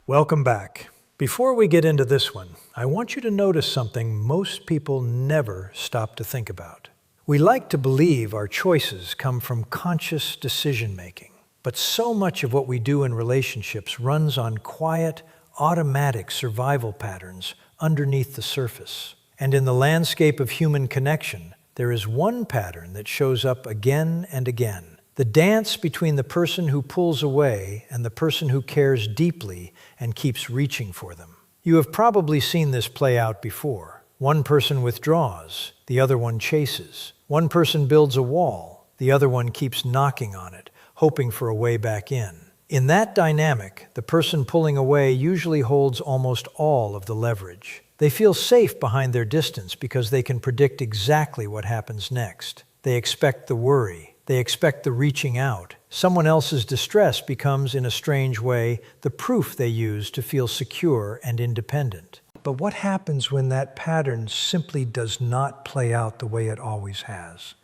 Welcome back. Before we get into this one, I want you to notice something most people never stop to think about. We like to believe our choices come from conscious decision-making, but so much of what we do in relationships runs on quiet, automatic survival patterns underneath the surface. And in the landscape of human connection, there is one pattern that shows up again and again. The dance between the person who pulls away and the person who cares deeply and keeps reaching for them. You have probably seen this play out before. One person withdraws, the other one chases. One person builds a wall, the other one keeps knocking on it, hoping for a way back in. In that dynamic, the person pulling away usually holds almost all of the leverage. They feel safe behind their distance because they can predict exactly what happens next. They expect the worry. They expect the reaching out. Someone else's distress becomes, in a strange way, the proof they use to feel secure and independent. But what happens when that pattern simply does not play out the way it always has?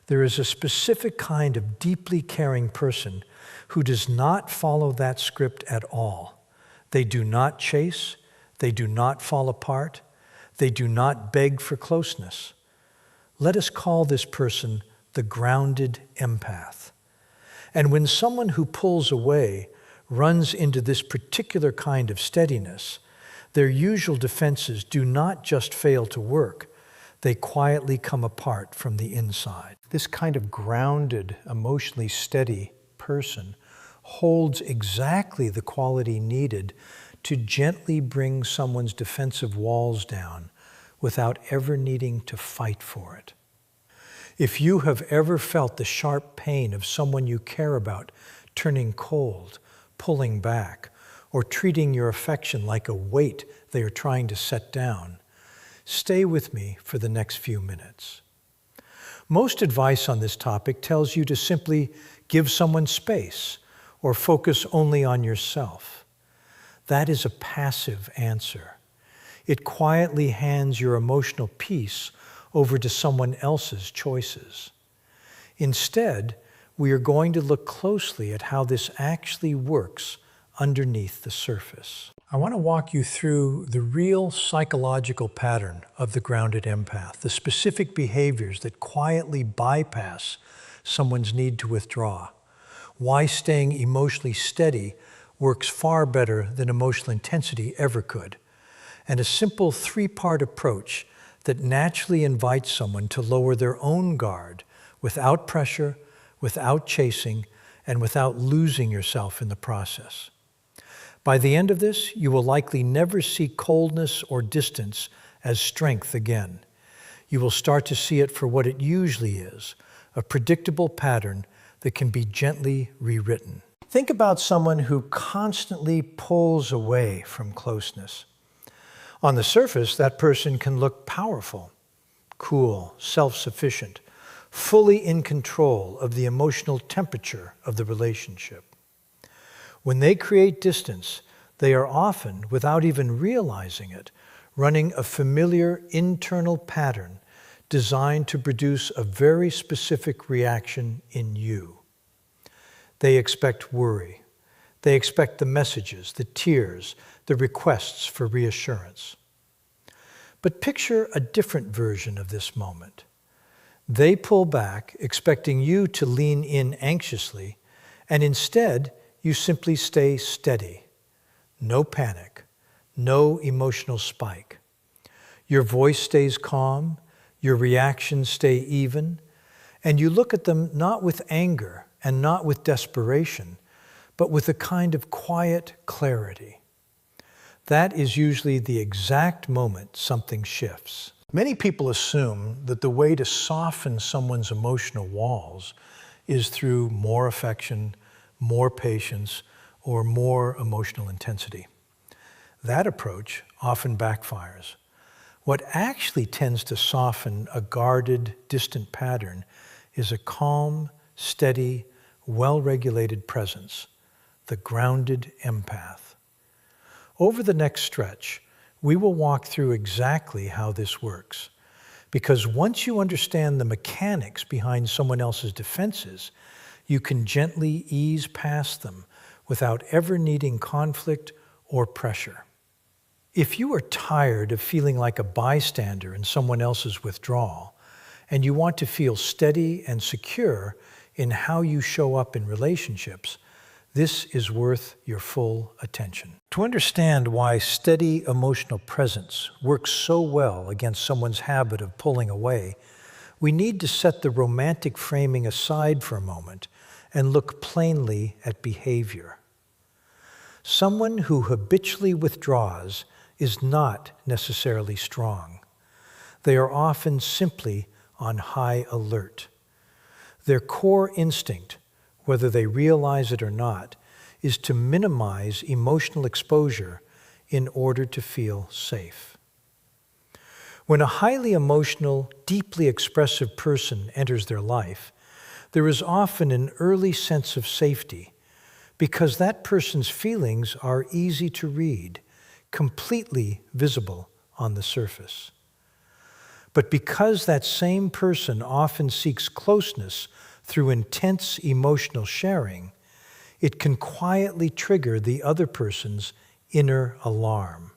There is a specific kind of deeply caring person who does not follow that script at all. They do not chase. They do not fall apart. They do not beg for closeness. Let us call this person the grounded empath. And when someone who pulls away runs into this particular kind of steadiness, their usual defenses do not just fail to work, they quietly come apart from the inside. This kind of grounded, emotionally steady person holds exactly the quality needed to gently bring someone's defensive walls down without ever needing to fight for it. If you have ever felt the sharp pain of someone you care about turning cold, pulling back, or treating your affection like a weight they are trying to set down, stay with me for the next few minutes. Most advice on this topic tells you to simply give someone space or focus only on yourself. That is a passive answer. It quietly hands your emotional peace over to someone else's choices. Instead, we are going to look closely at how this actually works underneath the surface. I want to walk you through the real psychological pattern of the grounded empath, the specific behaviors that quietly bypass someone's need to withdraw, why staying emotionally steady works far better than emotional intensity ever could, and a simple three-part approach that naturally invites someone to lower their own guard without pressure, without chasing, and without losing yourself in the process. By the end of this, you will likely never see coldness or distance as strength again. You will start to see it for what it usually is, a predictable pattern that can be gently rewritten. Think about someone who constantly pulls away from closeness. On the surface, that person can look powerful, cool, self-sufficient, fully in control of the emotional temperature of the relationship. When they create distance, they are often, without even realizing it, running a familiar internal pattern designed to produce a very specific reaction in you. They expect worry. They expect the messages, the tears, the requests for reassurance. But picture a different version of this moment. They pull back, expecting you to lean in anxiously, and instead, you simply stay steady. No panic, no emotional spike. Your voice stays calm, your reactions stay even, and you look at them not with anger and not with desperation, but with a kind of quiet clarity. That is usually the exact moment something shifts. Many people assume that the way to soften someone's emotional walls is through more affection, more patience, or more emotional intensity. That approach often backfires. What actually tends to soften a guarded, distant pattern is a calm, steady, well-regulated presence, the grounded empath. Over the next stretch, we will walk through exactly how this works. Because once you understand the mechanics behind someone else's defenses, you can gently ease past them without ever needing conflict or pressure. If you are tired of feeling like a bystander in someone else's withdrawal, and you want to feel steady and secure in how you show up in relationships, this is worth your full attention. To understand why steady emotional presence works so well against someone's habit of pulling away, we need to set the romantic framing aside for a moment and look plainly at behavior. Someone who habitually withdraws is not necessarily strong. They are often simply on high alert. Their core instinct, whether they realize it or not, is to minimize emotional exposure in order to feel safe. When a highly emotional, deeply expressive person enters their life, there is often an early sense of safety because that person's feelings are easy to read, completely visible on the surface. But because that same person often seeks closeness through intense emotional sharing, it can quietly trigger the other person's inner alarm.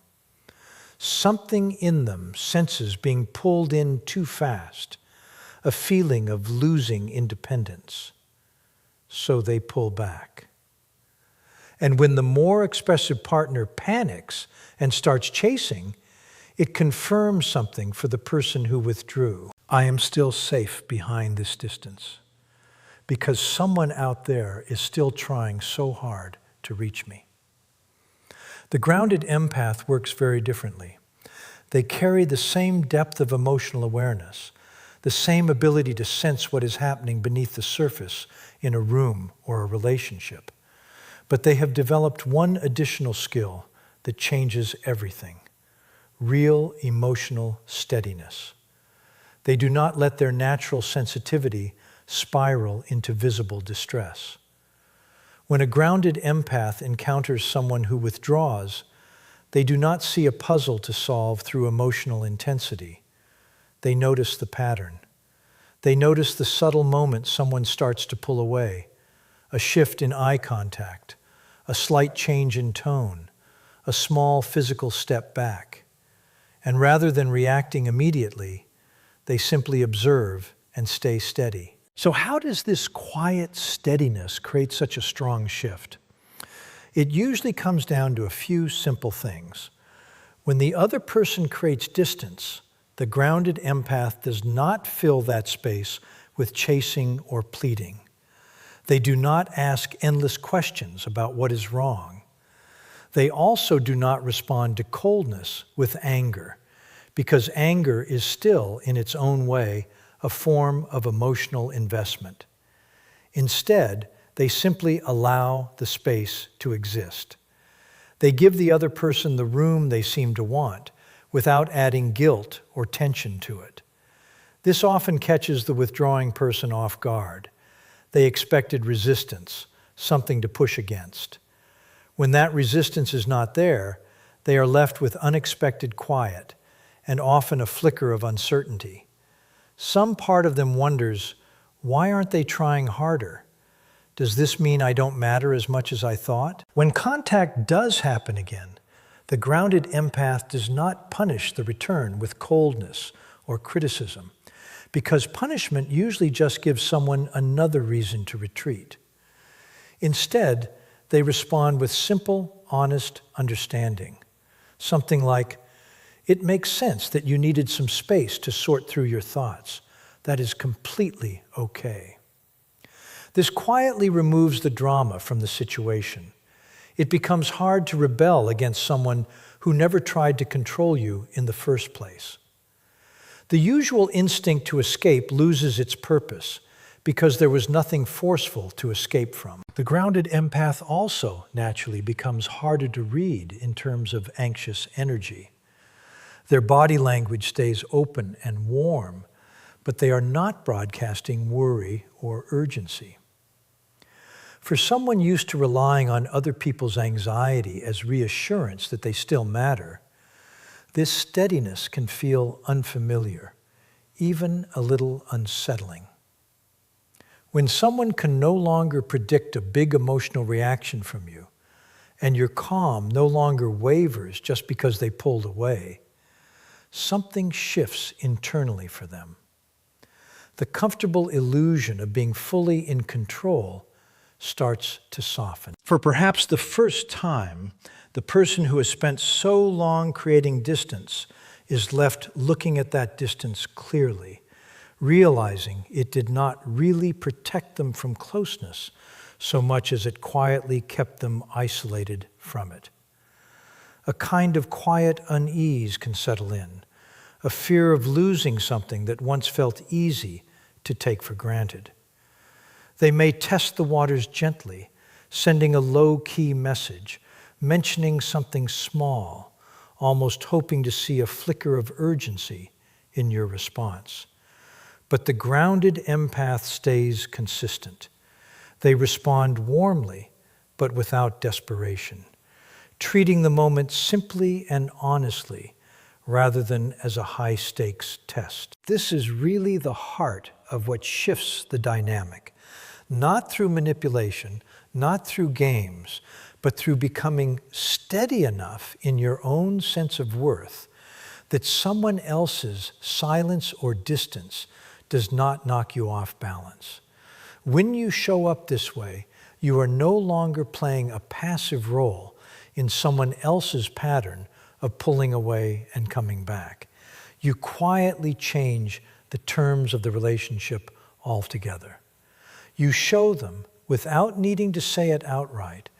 Something in them senses being pulled in too fast, a feeling of losing independence. So they pull back. And when the more expressive partner panics and starts chasing, it confirms something for the person who withdrew. I am still safe behind this distance because someone out there is still trying so hard to reach me. The grounded empath works very differently. They carry the same depth of emotional awareness, the same ability to sense what is happening beneath the surface in a room or a relationship. But they have developed one additional skill that changes everything: real emotional steadiness. They do not let their natural sensitivity spiral into visible distress. When a grounded empath encounters someone who withdraws, they do not see a puzzle to solve through emotional intensity. They notice the pattern. They notice the subtle moment someone starts to pull away, a shift in eye contact, a slight change in tone, a small physical step back. And rather than reacting immediately, they simply observe and stay steady. So how does this quiet steadiness create such a strong shift? It usually comes down to a few simple things. When the other person creates distance, the grounded empath does not fill that space with chasing or pleading. They do not ask endless questions about what is wrong. They also do not respond to coldness with anger, because anger is still, in its own way, a form of emotional investment. Instead, they simply allow the space to exist. They give the other person the room they seem to want, without adding guilt or tension to it. This often catches the withdrawing person off guard. They expected resistance, something to push against. When that resistance is not there, they are left with unexpected quiet and often a flicker of uncertainty. Some part of them wonders, why aren't they trying harder? Does this mean I don't matter as much as I thought? When contact does happen again, the grounded empath does not punish the return with coldness or criticism, because punishment usually just gives someone another reason to retreat. Instead, they respond with simple, honest understanding. Something like, it makes sense that you needed some space to sort through your thoughts. That is completely okay. This quietly removes the drama from the situation. It becomes hard to rebel against someone who never tried to control you in the first place. The usual instinct to escape loses its purpose because there was nothing forceful to escape from. The grounded empath also naturally becomes harder to read in terms of anxious energy. Their body language stays open and warm, but they are not broadcasting worry or urgency. For someone used to relying on other people's anxiety as reassurance that they still matter, this steadiness can feel unfamiliar, even a little unsettling. When someone can no longer predict a big emotional reaction from you, and your calm no longer wavers just because they pulled away, something shifts internally for them. The comfortable illusion of being fully in control starts to soften. For perhaps the first time, the person who has spent so long creating distance is left looking at that distance clearly, realizing it did not really protect them from closeness so much as it quietly kept them isolated from it. A kind of quiet unease can settle in, a fear of losing something that once felt easy to take for granted. They may test the waters gently, sending a low-key message, mentioning something small, almost hoping to see a flicker of urgency in your response. But the grounded empath stays consistent. They respond warmly, but without desperation, treating the moment simply and honestly, rather than as a high-stakes test. This is really the heart of what shifts the dynamic, not through manipulation, not through games, but through becoming steady enough in your own sense of worth that someone else's silence or distance does not knock you off balance. When you show up this way, you are no longer playing a passive role in someone else's pattern of pulling away and coming back. You quietly change the terms of the relationship altogether. You show them, without needing to say it outright,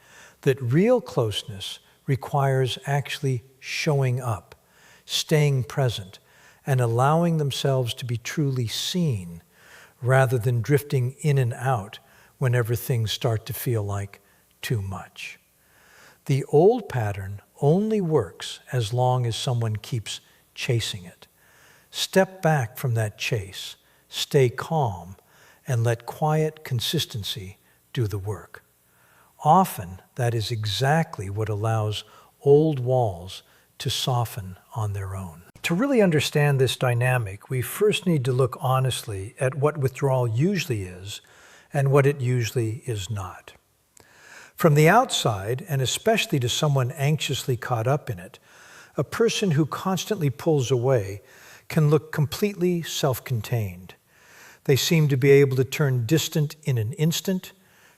that real closeness requires actually showing up, staying present, and allowing themselves to be truly seen, rather than drifting in and out whenever things start to feel like too much. The old pattern only works as long as someone keeps chasing it. Step back from that chase, stay calm, and let quiet consistency do the work. Often, that is exactly what allows old walls to soften on their own. To really understand this dynamic, we first need to look honestly at what withdrawal usually is and what it usually is not. From the outside, and especially to someone anxiously caught up in it, a person who constantly pulls away can look completely self-contained. They seem to be able to turn distant in an instant,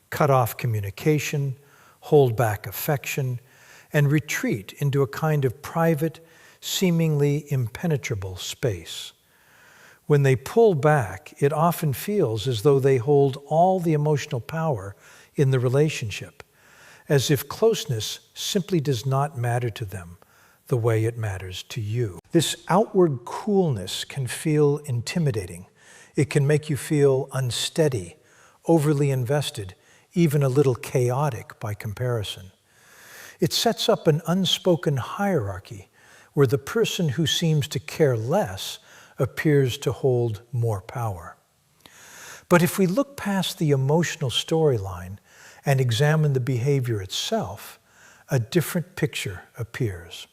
cut off communication, hold back affection, and retreat into a kind of private, seemingly impenetrable space. When they pull back, it often feels as though they hold all the emotional power in the relationship, as if closeness simply does not matter to them the way it matters to you. This outward coolness can feel intimidating. It can make you feel unsteady, overly invested, even a little chaotic by comparison. It sets up an unspoken hierarchy where the person who seems to care less appears to hold more power. But if we look past the emotional storyline and examine the behavior itself, a different picture appears.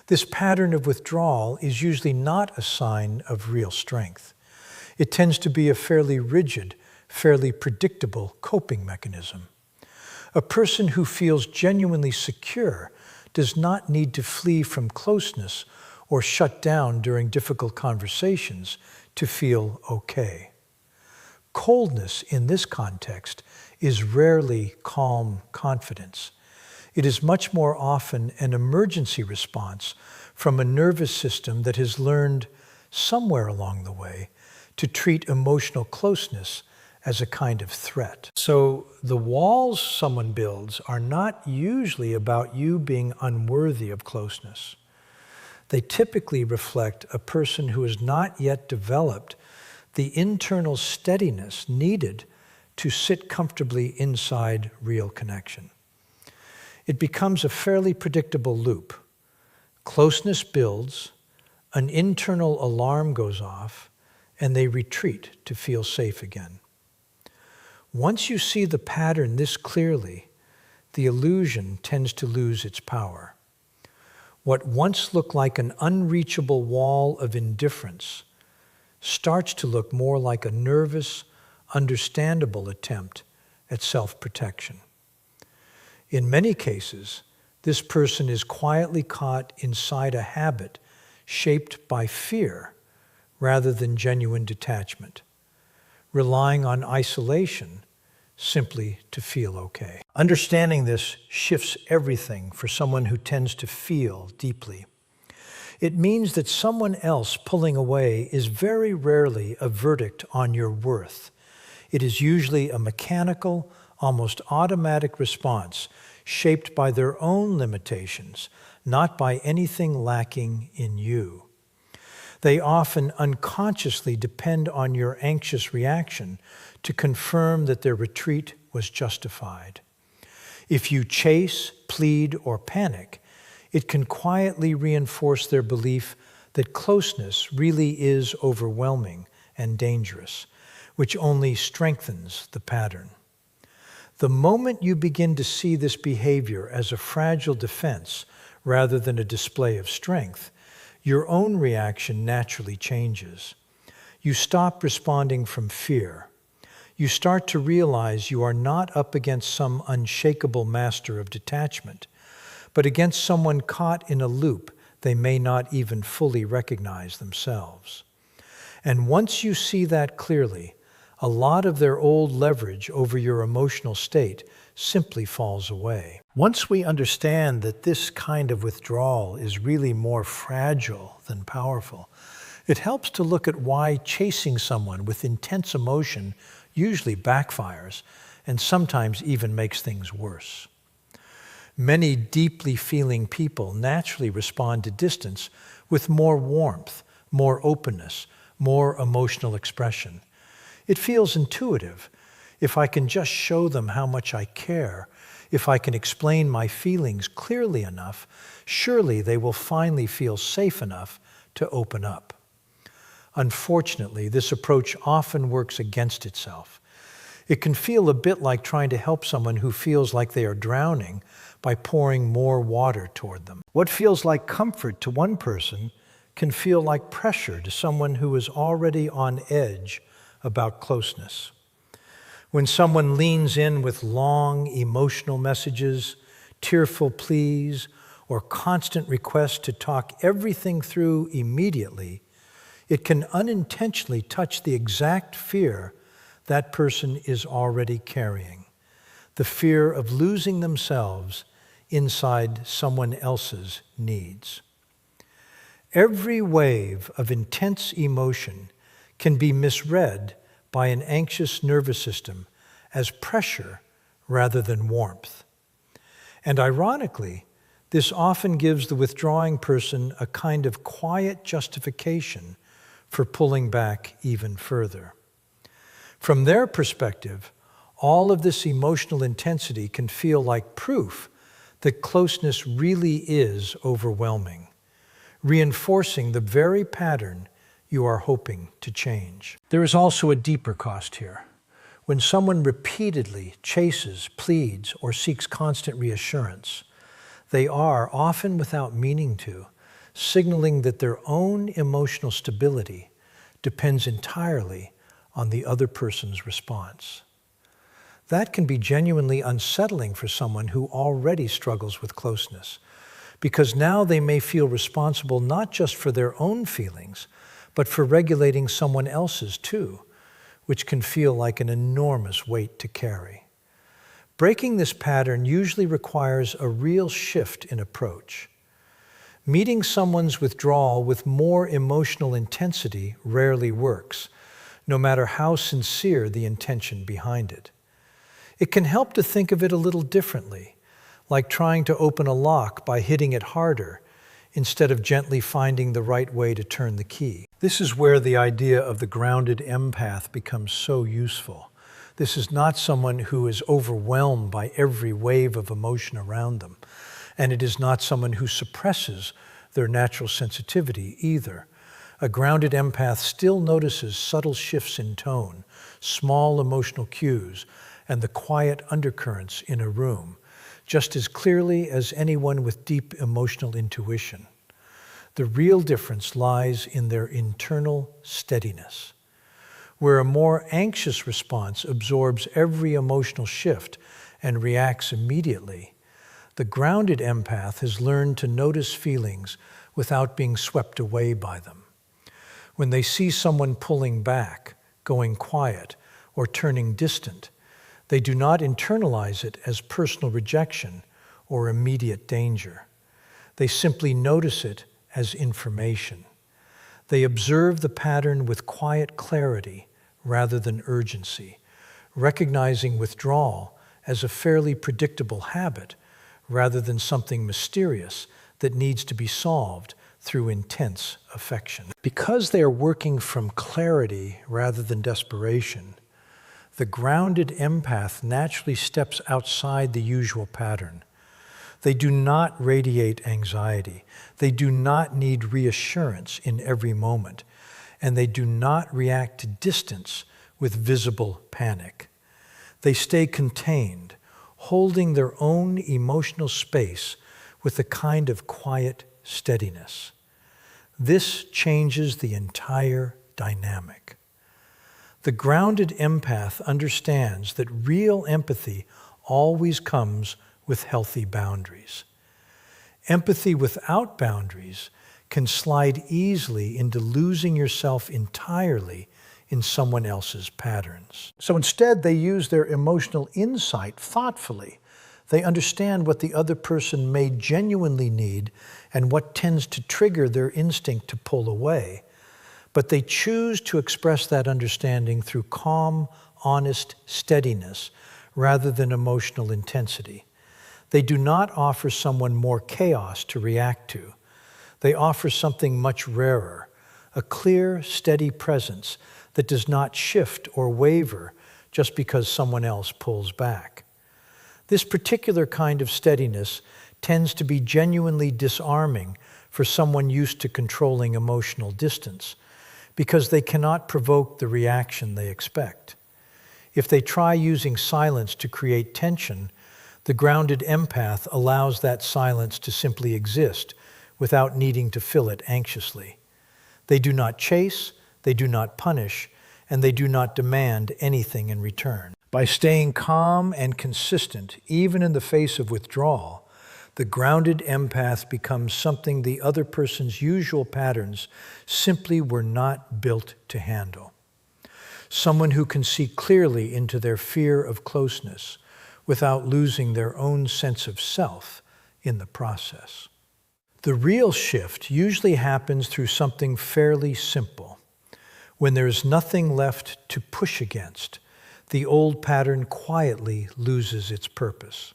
This pattern of withdrawal is usually not a sign of real strength. It tends to be a fairly rigid, fairly predictable coping mechanism. A person who feels genuinely secure does not need to flee from closeness or shut down during difficult conversations to feel okay. Coldness in this context is rarely calm confidence. It is much more often an emergency response from a nervous system that has learned somewhere along the way to treat emotional closeness as a kind of threat. So the walls someone builds are not usually about you being unworthy of closeness. They typically reflect a person who has not yet developed the internal steadiness needed to sit comfortably inside real connection. It becomes a fairly predictable loop. Closeness builds, an internal alarm goes off, and they retreat to feel safe again. Once you see the pattern this clearly, the illusion tends to lose its power. What once looked like an unreachable wall of indifference starts to look more like a nervous, understandable attempt at self-protection. In many cases, this person is quietly caught inside a habit shaped by fear rather than genuine detachment, relying on isolation simply to feel okay. Understanding this shifts everything for someone who tends to feel deeply. It means that someone else pulling away is very rarely a verdict on your worth. It is usually a mechanical, almost automatic response shaped by their own limitations, not by anything lacking in you. They often unconsciously depend on your anxious reaction to confirm that their retreat was justified. If you chase, plead, or panic, it can quietly reinforce their belief that closeness really is overwhelming and dangerous, which only strengthens the pattern. The moment you begin to see this behavior as a fragile defense rather than a display of strength, your own reaction naturally changes. You stop responding from fear. You start to realize you are not up against some unshakable master of detachment, but against someone caught in a loop they may not even fully recognize themselves. And once you see that clearly, a lot of their old leverage over your emotional state simply falls away. Once we understand that this kind of withdrawal is really more fragile than powerful, it helps to look at why chasing someone with intense emotion usually backfires and sometimes even makes things worse. Many deeply feeling people naturally respond to distance with more warmth, more openness, more emotional expression. It feels intuitive. If I can just show them how much I care, if I can explain my feelings clearly enough, surely they will finally feel safe enough to open up. Unfortunately, this approach often works against itself. It can feel a bit like trying to help someone who feels like they are drowning by pouring more water toward them. What feels like comfort to one person can feel like pressure to someone who is already on edge about closeness. When someone leans in with long emotional messages, tearful pleas, or constant requests to talk everything through immediately, it can unintentionally touch the exact fear that person is already carrying, the fear of losing themselves inside someone else's needs. Every wave of intense emotion can be misread by an anxious nervous system as pressure rather than warmth. And ironically, this often gives the withdrawing person a kind of quiet justification for pulling back even further. From their perspective, all of this emotional intensity can feel like proof that closeness really is overwhelming, reinforcing the very pattern you are hoping to change. There is also a deeper cost here. When someone repeatedly chases, pleads, or seeks constant reassurance, they are, often without meaning to, signaling that their own emotional stability depends entirely on the other person's response. That can be genuinely unsettling for someone who already struggles with closeness, because now they may feel responsible not just for their own feelings, but for regulating someone else's too, which can feel like an enormous weight to carry. Breaking this pattern usually requires a real shift in approach. Meeting someone's withdrawal with more emotional intensity rarely works, no matter how sincere the intention behind it. It can help to think of it a little differently, like trying to open a lock by hitting it harder instead of gently finding the right way to turn the key. This is where the idea of the grounded empath becomes so useful. This is not someone who is overwhelmed by every wave of emotion around them, and it is not someone who suppresses their natural sensitivity either. A grounded empath still notices subtle shifts in tone, small emotional cues, and the quiet undercurrents in a room, just as clearly as anyone with deep emotional intuition. The real difference lies in their internal steadiness. Where a more anxious response absorbs every emotional shift and reacts immediately, The grounded empath has learned to notice feelings without being swept away by them. When they see someone pulling back, going quiet, or turning distant, they do not internalize it as personal rejection or immediate danger. They simply notice it as information. They observe the pattern with quiet clarity rather than urgency, recognizing withdrawal as a fairly predictable habit rather than something mysterious that needs to be solved through intense affection. Because they are working from clarity rather than desperation, the grounded empath naturally steps outside the usual pattern. They do not radiate anxiety. They do not need reassurance in every moment. And they do not react to distance with visible panic. They stay contained, holding their own emotional space with a kind of quiet steadiness. This changes the entire dynamic. The grounded empath understands that real empathy always comes with healthy boundaries. Empathy without boundaries can slide easily into losing yourself entirely in someone else's patterns. So instead, they use their emotional insight thoughtfully. They understand what the other person may genuinely need and what tends to trigger their instinct to pull away. But they choose to express that understanding through calm, honest steadiness rather than emotional intensity. They do not offer someone more chaos to react to. They offer something much rarer, a clear, steady presence that does not shift or waver just because someone else pulls back. This particular kind of steadiness tends to be genuinely disarming for someone used to controlling emotional distance, because they cannot provoke the reaction they expect. If they try using silence to create tension, the grounded empath allows that silence to simply exist without needing to fill it anxiously. They do not chase, they do not punish, and they do not demand anything in return. By staying calm and consistent, even in the face of withdrawal, the grounded empath becomes something the other person's usual patterns simply were not built to handle. Someone who can see clearly into their fear of closeness without losing their own sense of self in the process. The real shift usually happens through something fairly simple. When there is nothing left to push against, the old pattern quietly loses its purpose.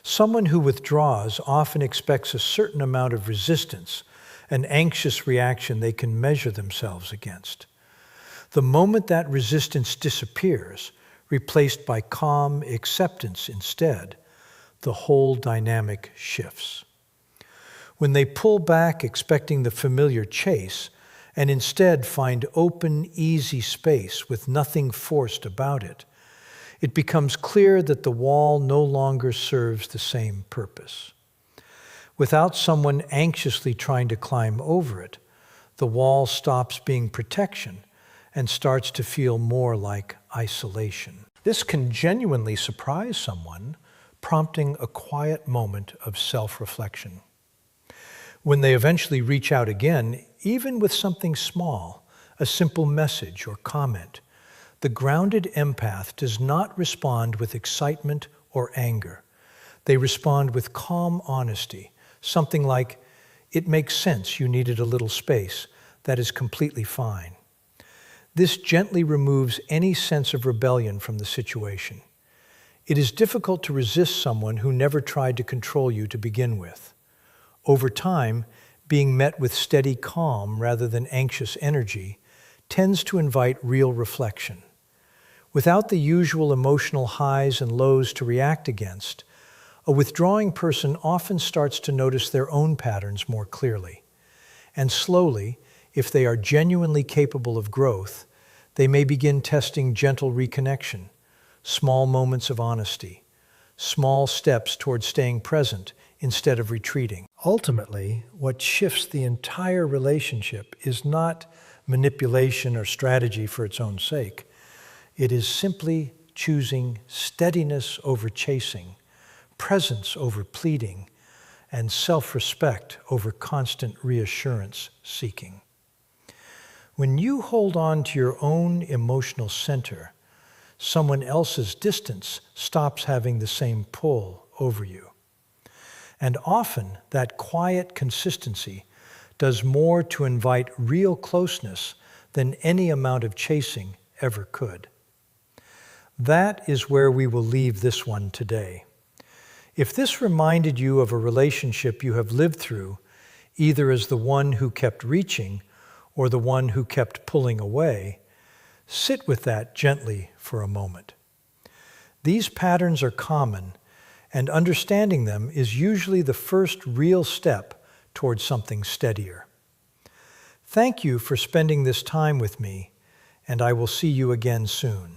Someone who withdraws often expects a certain amount of resistance, an anxious reaction they can measure themselves against. The moment that resistance disappears, replaced by calm acceptance instead, the whole dynamic shifts. When they pull back expecting the familiar chase, and instead find open, easy space with nothing forced about it, it becomes clear that the wall no longer serves the same purpose. Without someone anxiously trying to climb over it, the wall stops being protection and starts to feel more like isolation. This can genuinely surprise someone, prompting a quiet moment of self-reflection. When they eventually reach out again, even with something small, a simple message or comment, the grounded empath does not respond with excitement or anger. They respond with calm honesty, something like, "It makes sense you needed a little space. That is completely fine." This gently removes any sense of rebellion from the situation. It is difficult to resist someone who never tried to control you to begin with. Over time, being met with steady calm rather than anxious energy tends to invite real reflection. Without the usual emotional highs and lows to react against, a withdrawing person often starts to notice their own patterns more clearly. And slowly, if they are genuinely capable of growth, they may begin testing gentle reconnection, small moments of honesty, small steps towards staying present instead of retreating. Ultimately, what shifts the entire relationship is not manipulation or strategy for its own sake. It is simply choosing steadiness over chasing, presence over pleading, and self-respect over constant reassurance seeking. When you hold on to your own emotional center, someone else's distance stops having the same pull over you. And often that quiet consistency does more to invite real closeness than any amount of chasing ever could. That is where we will leave this one today. If this reminded you of a relationship you have lived through, either as the one who kept reaching or the one who kept pulling away, sit with that gently for a moment. These patterns are common, and understanding them is usually the first real step towards something steadier. Thank you for spending this time with me, and I will see you again soon.